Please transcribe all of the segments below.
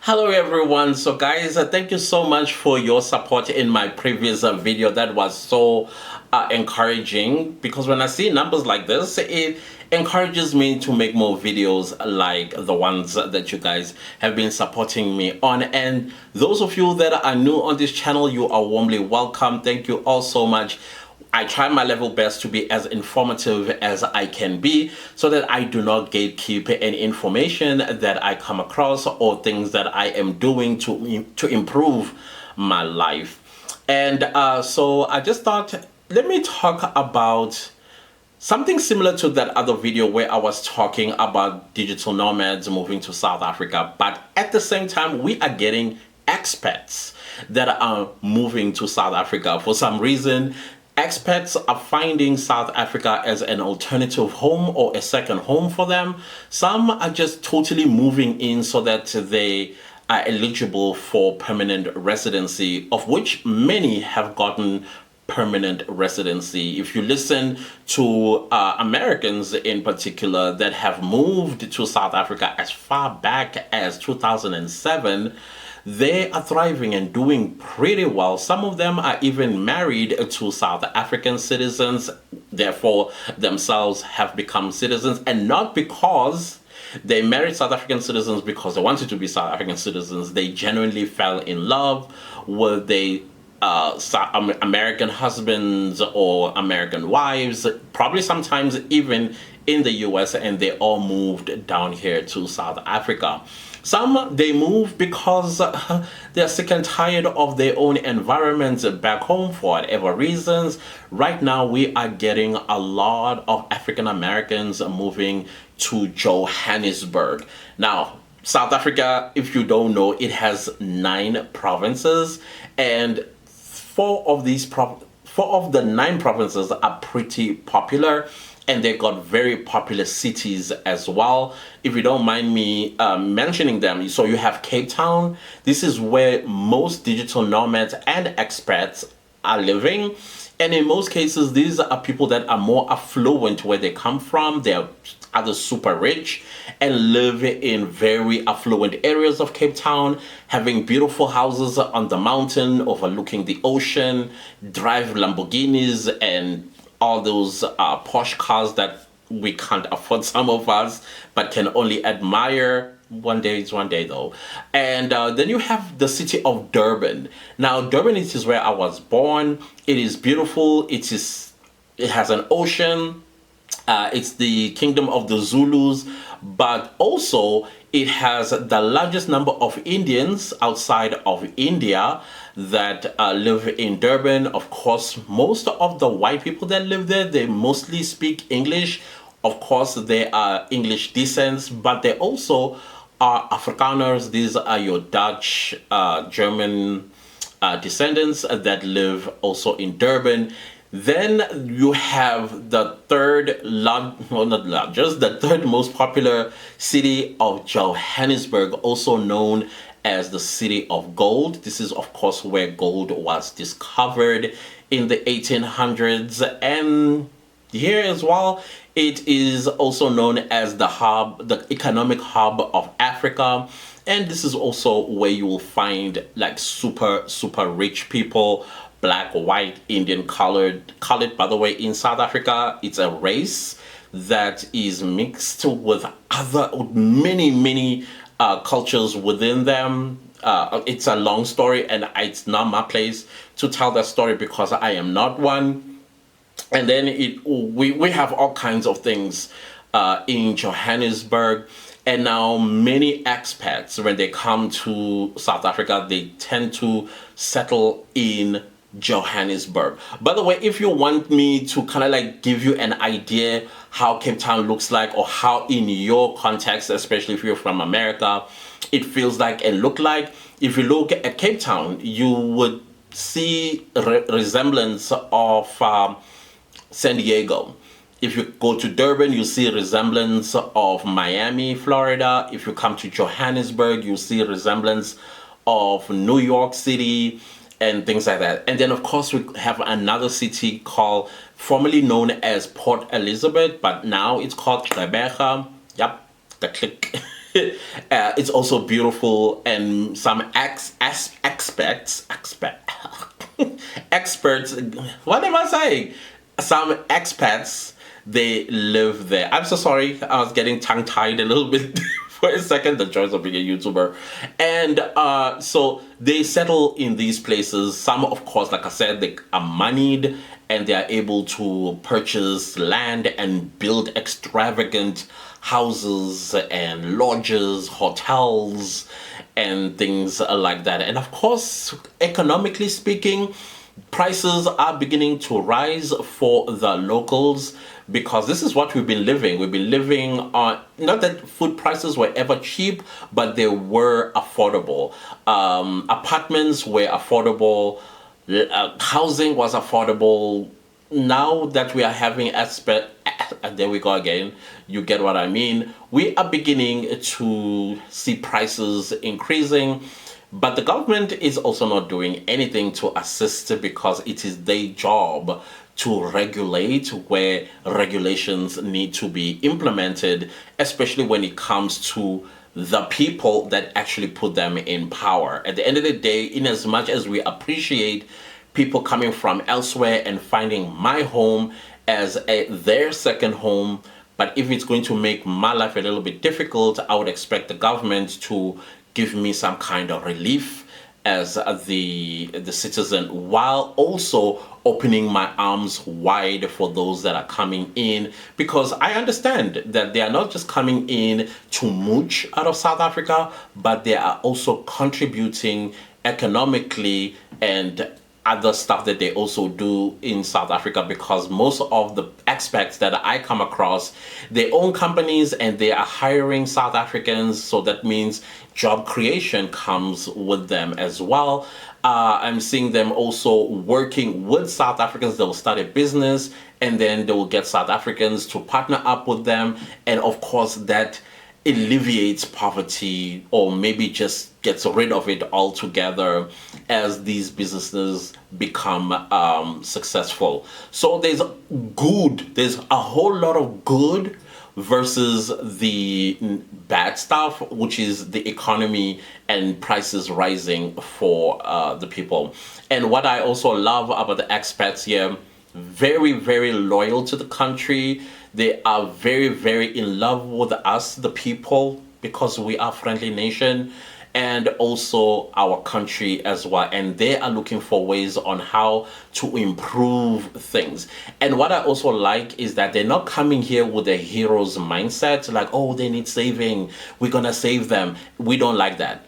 Hello everyone. So guys, thank you so much for your support in my previous video. That was so encouraging, because when I see numbers like this, it encourages me to make more videos like the ones that you guys have been supporting me on. And those of you that are new on this channel, you are warmly welcome. Thank you all so much. I try my level best to be as informative as I can be, so that I do not gatekeep any information that I come across or things that I am doing to improve my life. And so I just thought, let me talk about something similar to that other video where I was talking about digital nomads moving to South Africa, but at the same time, we are getting expats that are moving to South Africa. For some reason, expats are finding South Africa as an alternative home or a second home for them. Some are just totally moving in so that they are eligible for permanent residency, of which many have gotten permanent residency. If you listen to Americans in particular that have moved to South Africa as far back as 2007, they are thriving and doing pretty well. Some of them are even married to South African citizens, therefore themselves have become citizens, and not because they married South African citizens because they wanted to be South African citizens. They genuinely fell in love with the American husbands or American wives, probably sometimes even in the US, and they all moved down here to South Africa. Some, they move because they're sick and tired of their own environments back home for whatever reasons. Right now, we are getting a lot of African Americans moving to Johannesburg. Now, South Africa, if you don't know, it has 9 provinces, and four of the 9 provinces are pretty popular, and they got very popular cities as well. If you don't mind me mentioning them, so you have Cape Town. This is where most digital nomads and expats are living. And in most cases, these are people that are more affluent where they come from. They're either super rich and live in very affluent areas of Cape Town, having beautiful houses on the mountain overlooking the ocean, drive Lamborghinis and all those posh cars that we can't afford, some of us, but can only admire. One day is one day though. And then you have the city of Durban. Now, Durban is where I was born. It is beautiful. It has an ocean. It's the kingdom of the Zulus, but also it has the largest number of Indians outside of India that live in Durban. Of course, most of the white people that live there, they mostly speak English. Of course, they are English descents, but they also are Afrikaners. These are your Dutch, German descendants that live also in Durban. Then you have the third the third most popular city of Johannesburg, also known as the City of Gold. This is, of course, where gold was discovered in the 1800s. And here as well, it is also known as the hub, the economic hub of Africa. And this is also where you will find like super rich people, black, white, Indian, colored. Colored, by the way, in South Africa, it's a race that is mixed with other many cultures within them. It's a long story, and it's not my place to tell that story because I am not one. And then we have all kinds of things in Johannesburg. And now many expats, when they come to South Africa, they tend to settle in Johannesburg. By the way, if you want me to kind of like give you an idea how Cape Town looks like, or how in your context, especially if you're from America, it feels like and look like, if you look at Cape Town, you would see resemblance of San Diego. If you go to Durban, you see a resemblance of Miami, Florida. If you come to Johannesburg, you see a resemblance of New York City and things like that. And then, of course, we have another city called, formerly known as Port Elizabeth, but now it's called Gqeberha. Yep, the click. It's also beautiful, and some experts. What am I saying? Some expats, they live there. I'm so sorry. I was getting tongue tied a little bit for a second. The joys of being a YouTuber, and so they settle in these places. Some, of course, like I said, they are moneyed and they are able to purchase land and build extravagant houses and lodges, hotels, and things like that. And of course, economically speaking, prices are beginning to rise for the locals because this is what we've been living. We've been living on, not that food prices were ever cheap, but they were affordable. Apartments were affordable, housing was affordable. Now that we are having aspect, and there we go again, you get what I mean. We are beginning to see prices increasing, but the government is also not doing anything to assist because it is their job to regulate where regulations need to be implemented, especially when it comes to the people that actually put them in power. At the end of the day, in as much as we appreciate people coming from elsewhere and finding my home as their second home, but if it's going to make my life a little bit difficult, I would expect the government to give me some kind of relief as the citizen, while also opening my arms wide for those that are coming in, because I understand that they are not just coming in to mooch out of South Africa, but they are also contributing economically and other stuff that they also do in South Africa, because most of the expats that I come across, they own companies and they are hiring South Africans, so that means job creation comes with them as well. I'm seeing them also working with South Africans. They will start a business and then they will get South Africans to partner up with them, and of course that alleviates poverty, or maybe just gets rid of it altogether as these businesses become successful. So there's a whole lot of good versus the bad stuff, which is the economy and prices rising for the people. And what I also love about the expats here, very, very loyal to the country. They are very, very in love with us, the people, because we are a friendly nation, and also our country as well. And they are looking for ways on how to improve things. And what I also like is that they're not coming here with a hero's mindset, like, oh, they need saving, we're gonna save them. We don't like that.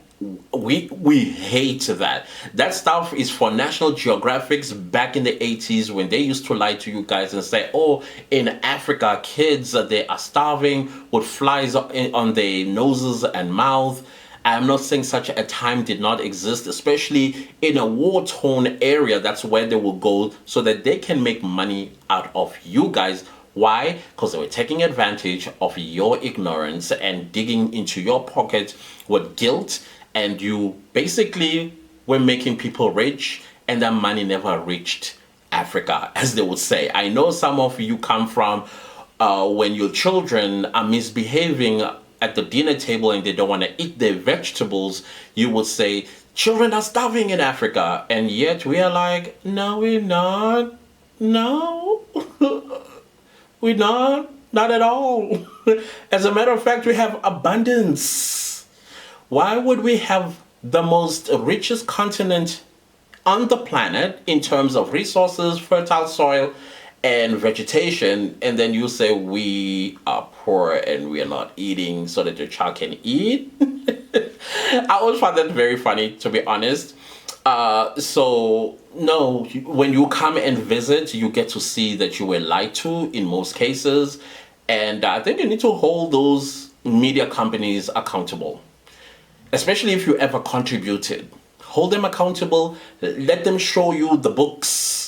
We hate that. That stuff is for National Geographics back in the 80s, when they used to lie to you guys and say, oh, in Africa, kids, they are starving with flies on their noses and mouth. I'm not saying such a time did not exist, especially in a war-torn area. That's where they will go so that they can make money out of you guys. Why? Because they were taking advantage of your ignorance and digging into your pocket with guilt, and you basically were making people rich, and that money never reached Africa, as they would say. I know some of you come from when your children are misbehaving at the dinner table and they don't want to eat their vegetables, you would say, children are starving in Africa. And yet we are like, no, we're not. No. We're not at all. As a matter of fact, we have abundance. Why would we have the most richest continent on the planet in terms of resources, fertile soil, and vegetation, and then you say we are poor and we are not eating so that your child can eat? I always find that very funny, to be honest. So no, when you come and visit, you get to see that you were lied to in most cases, and I think you need to hold those media companies accountable, especially if you ever contributed. Hold them accountable. Let them show you the books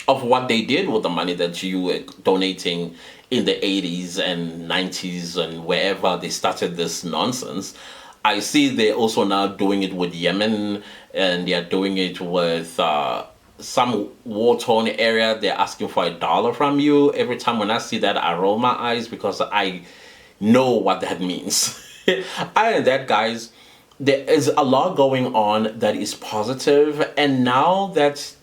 of what they did with the money that you were donating in the 80s and 90s and wherever they started this nonsense. I see they're also now doing it with Yemen, and they're doing it with some war-torn area. They're asking for $1 from you. Every time when I see that, I roll my eyes because I know what that means. Other than that, guys, there is a lot going on that is positive, and now that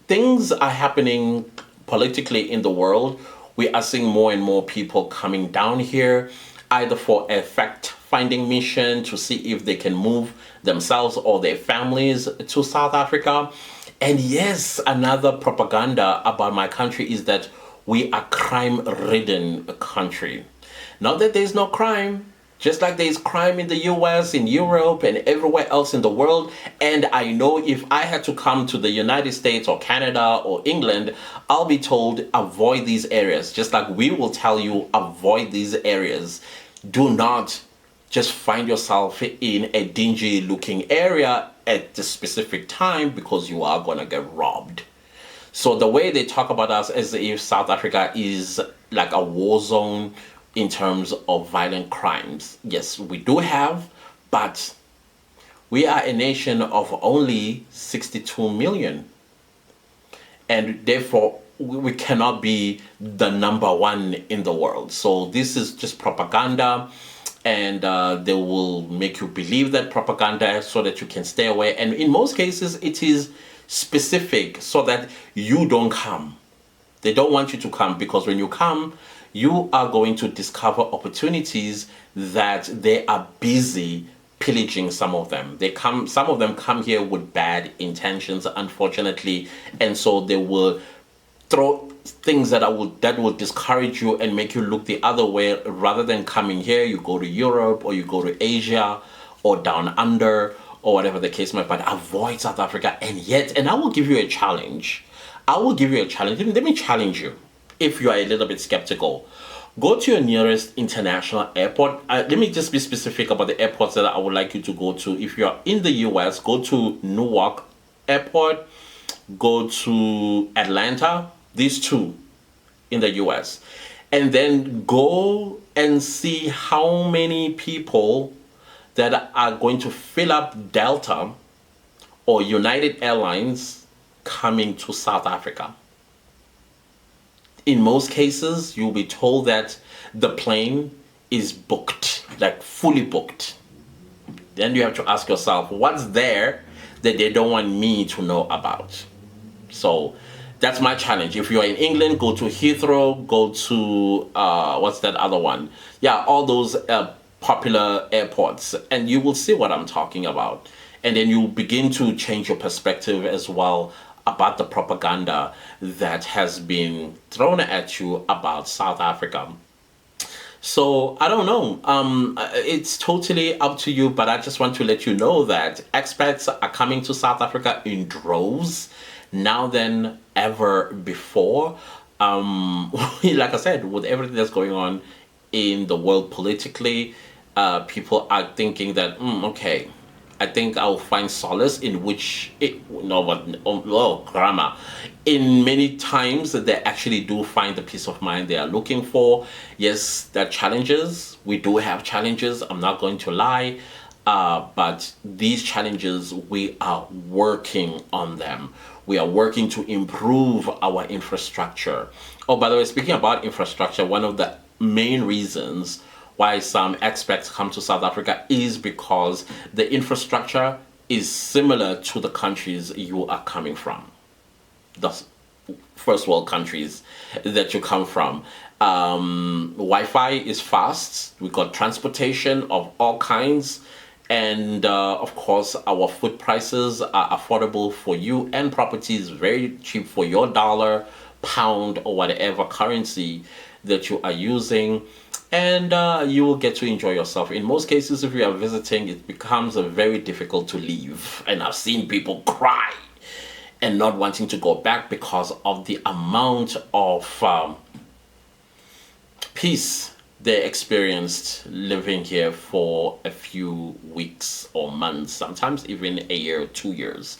things are happening politically in the world, we are seeing more and more people coming down here, either for a fact-finding mission to see if they can move themselves or their families to South Africa. And yes, another propaganda about my country is that we are crime-ridden country. Not that there's no crime, just like there's crime in the US, in Europe, and everywhere else in the world. And I know if I had to come to the United States or Canada or England, I'll be told avoid these areas. Just like we will tell you avoid these areas. Do not just find yourself in a dingy looking area at the specific time because you are going to get robbed. So the way they talk about us as if South Africa is like a war zone in terms of violent crimes. Yes, we do have, but we are a nation of only 62 million. And therefore, we cannot be the number one in the world. So this is just propaganda. And they will make you believe that propaganda so that you can stay away. And in most cases, it is specific so that you don't come. They don't want you to come because when you come, you are going to discover opportunities that they are busy pillaging some of them. Some of them come here with bad intentions, unfortunately, and so they will throw things that will discourage you and make you look the other way. Rather than coming here, you go to Europe or you go to Asia or down under or whatever the case might be. But avoid South Africa. And I will give you a challenge. Let me challenge you. If you are a little bit skeptical, go to your nearest international airport. Let me just be specific about the airports that I would like you to go to. If you are in the US, go to Newark Airport, go to Atlanta, these two in the US, and then go and see how many people that are going to fill up Delta or United Airlines coming to South Africa. In most cases, you'll be told that the plane is booked, like fully booked. Then you have to ask yourself, what's there that they don't want me to know about? So that's my challenge. If you're in England, go to Heathrow, go to, what's that other one? Yeah, all those popular airports, and you will see what I'm talking about. And then you begin to change your perspective as well about the propaganda that has been thrown at you about South Africa. So I don't know. It's totally up to you, but I just want to let you know that expats are coming to South Africa in droves now than ever before. Like I said, with everything that's going on in the world politically, people are thinking that, okay, I think I'll find solace in grammar. In many times, they actually do find the peace of mind they are looking for. Yes, there are challenges. We do have challenges. I'm not going to lie. But these challenges, we are working on them. We are working to improve our infrastructure. Oh, by the way, speaking about infrastructure, one of the main reasons why some expats come to South Africa is because the infrastructure is similar to the countries you are coming from, the first world countries that you come from. Wi-Fi is fast. We got transportation of all kinds. And of course, our food prices are affordable for you, and property is very cheap for your dollar, pound, or whatever currency that you are using. And you will get to enjoy yourself. In most cases, if you are visiting, it becomes very difficult to leave. And I've seen people cry and not wanting to go back because of the amount of peace they experienced living here for a few weeks or months, sometimes even a year or 2 years.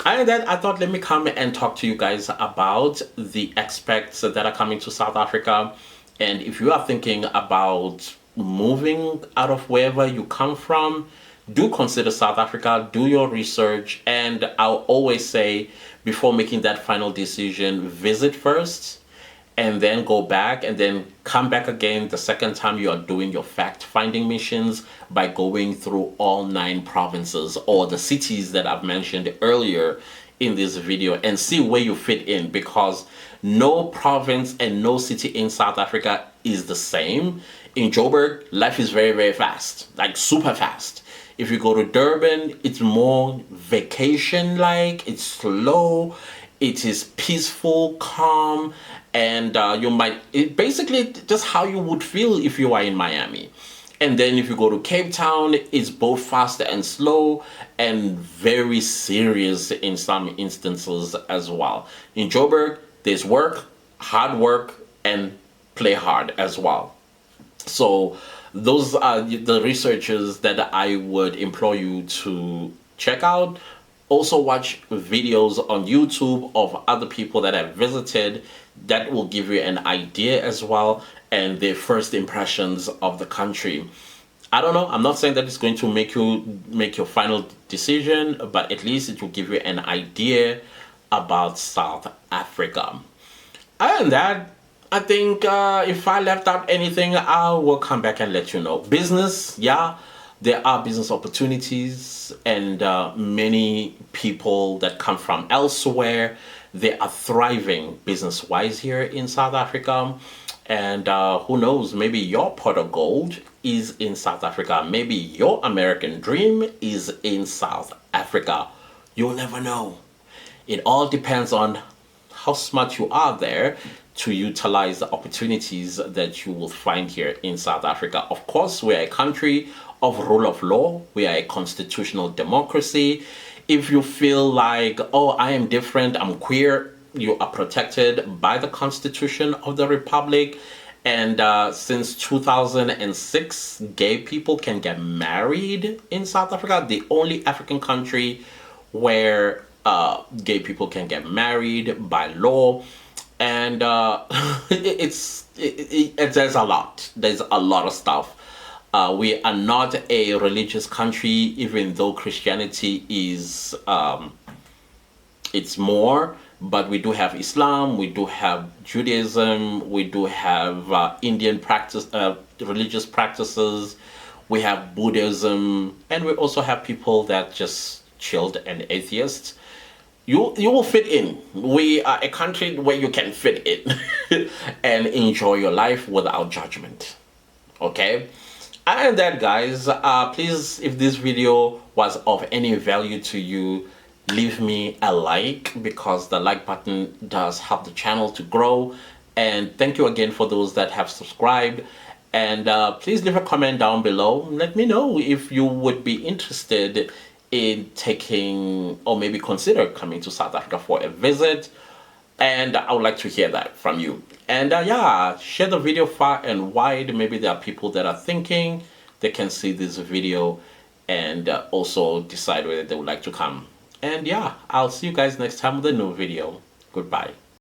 And then I thought, let me come and talk to you guys about the expats that are coming to South Africa. And if you are thinking about moving out of wherever you come from, do consider South Africa, do your research. And I'll always say, before making that final decision, visit first and then go back and then come back again the second time you are doing your fact-finding missions by going through all 9 provinces or the cities that I've mentioned earlier in this video and see where you fit in, because no province and no city in South Africa is the same. In Joburg, life is very, very fast, like super fast. If you go to Durban, it's more vacation-like, it's slow, it is peaceful, calm, and basically just how you would feel if you are in Miami. And then if you go to Cape Town, it's both fast and slow and very serious in some instances as well. In Joburg, there's work, hard work, and play hard as well. So those are the researchers that I would implore you to check out. Also watch videos on YouTube of other people that have visited. That will give you an idea as well, and their first impressions of the country. I don't know, I'm not saying that it's going to make you make your final decision, but at least it will give you an idea about South Africa. Other than that, I think if I left out anything, I will come back and let you know. Business, yeah, there are business opportunities, and many people that come from elsewhere, they are thriving business-wise here in South Africa. And who knows, maybe your pot of gold is in South Africa. Maybe your American dream is in South Africa. You'll never know. It all depends on how smart you are there to utilize the opportunities that you will find here in South Africa. Of course, we're a country of rule of law. We are a constitutional democracy. If you feel like, oh, I am different, I'm queer, you are protected by the Constitution of the Republic. And since 2006, gay people can get married in South Africa. The only African country where gay people can get married by law. And there's a lot. There's a lot of stuff. We are not a religious country, even though Christianity is it's more. But we do have Islam, we do have Judaism, we do have Indian religious practices, we have Buddhism, and we also have people that just chilled and atheists. You will fit in. We are a country where you can fit in and enjoy your life without judgment. Okay? And that, guys, please, if this video was of any value to you, leave me a like, because the like button does help the channel to grow. And thank you again for those that have subscribed. And please leave a comment down below. Let me know if you would be interested in taking, or maybe consider coming to South Africa for a visit. And I would like to hear that from you. And yeah, share the video far and wide. Maybe there are people that are thinking they can see this video and also decide whether they would like to come. And yeah, I'll see you guys next time with a new video. Goodbye.